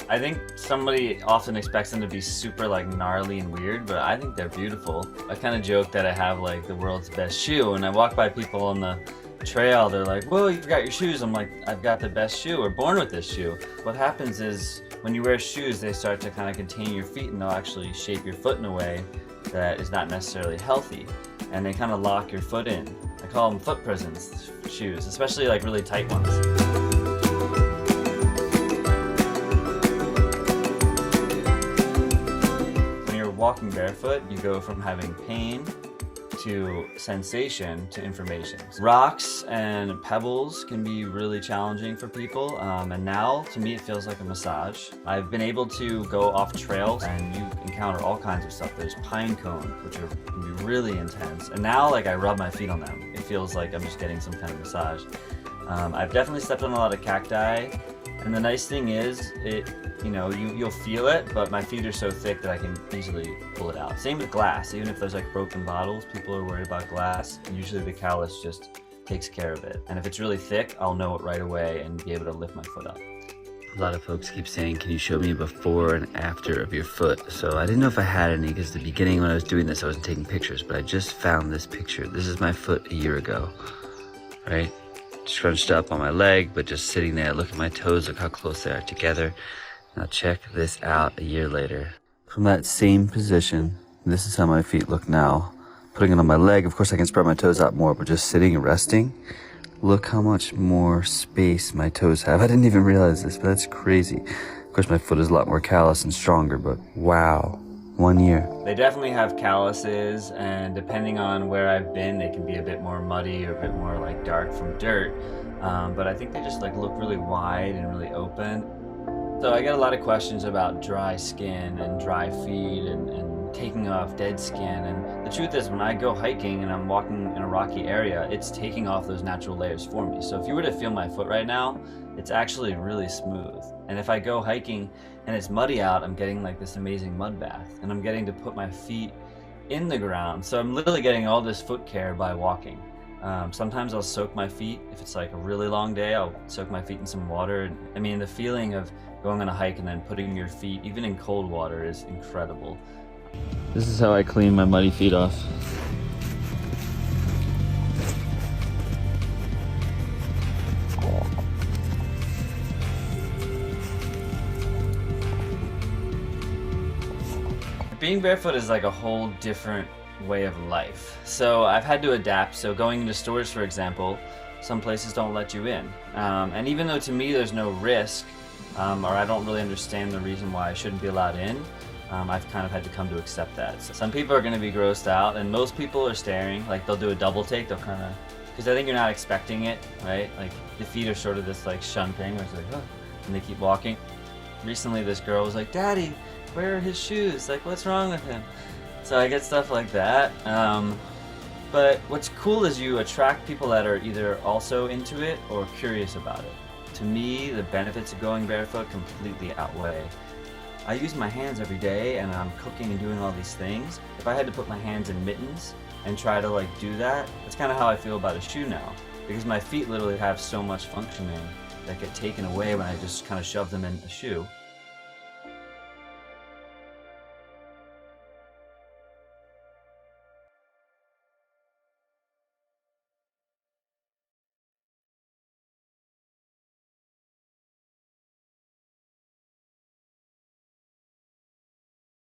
I think somebody often expects them to be super like gnarly and weird, but I think they're beautiful. I kind of joke that I have like the world's best shoe, and I walk by people on the trail, they're like, whoa, you got your shoes. I'm like, I've got the best shoe, or born with this shoe. What happens is when you wear shoes, they start to kind of contain your feet, and they'll actually shape your foot in a way that is not necessarily healthy, and they kind of lock your foot in. I call them foot prisons, shoes, especially like really tight ones. When you're walking barefoot, you go from having pain to sensation to information. Rocks and pebbles can be really challenging for people, and now to me it feels like a massage. I've been able to go off trails and you encounter all kinds of stuff. There's pine cones, which can be really intense, and now like I rub my feet on them. It feels like I'm just getting some kind of massage. I've definitely stepped on a lot of cacti, and the nice thing is you'll feel it, but my feet are so thick that I can easily pull it out. Same with glass. Even if there's like broken bottles, people are worried about glass. Usually the callus just takes care of it. And if it's really thick, I'll know it right away and be able to lift my foot up. A lot of folks keep saying, can you show me before and after of your foot? So I didn't know if I had any, because at the beginning when I was doing this, I wasn't taking pictures, but I just found this picture. This is my foot a year ago, right? Scrunched up on my leg, but just sitting there. Look at my toes, look how close they are together. Now check this out a year later. From that same position, this is how my feet look now. Putting it on my leg, of course I can spread my toes out more, but just sitting and resting, look how much more space my toes have. I didn't even realize this, but that's crazy. Of course my foot is a lot more callous and stronger, but wow, 1 year. They definitely have calluses, and depending on where I've been, they can be a bit more muddy or a bit more like dark from dirt. But I think they just like look really wide and really open. So I get a lot of questions about dry skin and dry feet and taking off dead skin. And the truth is, when I go hiking and I'm walking in a rocky area, it's taking off those natural layers for me. So if you were to feel my foot right now, it's actually really smooth. And if I go hiking and it's muddy out, I'm getting like this amazing mud bath, and I'm getting to put my feet in the ground. So I'm literally getting all this foot care by walking. Sometimes I'll soak my feet. If it's like a really long day, I'll soak my feet in some water. I mean, the feeling of going on a hike and then putting your feet, even in cold water, is incredible. This is how I clean my muddy feet off. Being barefoot is like a whole different way of life. So I've had to adapt. So going into stores, for example, some places don't let you in. And even though to me there's no risk, or I don't really understand the reason why I shouldn't be allowed in, I've kind of had to come to accept that. So some people are going to be grossed out, and most people are staring. Like they'll do a double take, they'll kind of, because I think you're not expecting it, right? Like the feet are sort of this like shun thing where it's like, oh, and they keep walking. Recently this girl was like, Daddy, where are his shoes? Like, what's wrong with him? So I get stuff like that. But what's cool is you attract people that are either also into it or curious about it. To me, the benefits of going barefoot completely outweigh. I use my hands every day, and I'm cooking and doing all these things. If I had to put my hands in mittens and try to like do that, that's kind of how I feel about a shoe now. Because my feet literally have so much functioning that get taken away when I just kind of shove them in a shoe.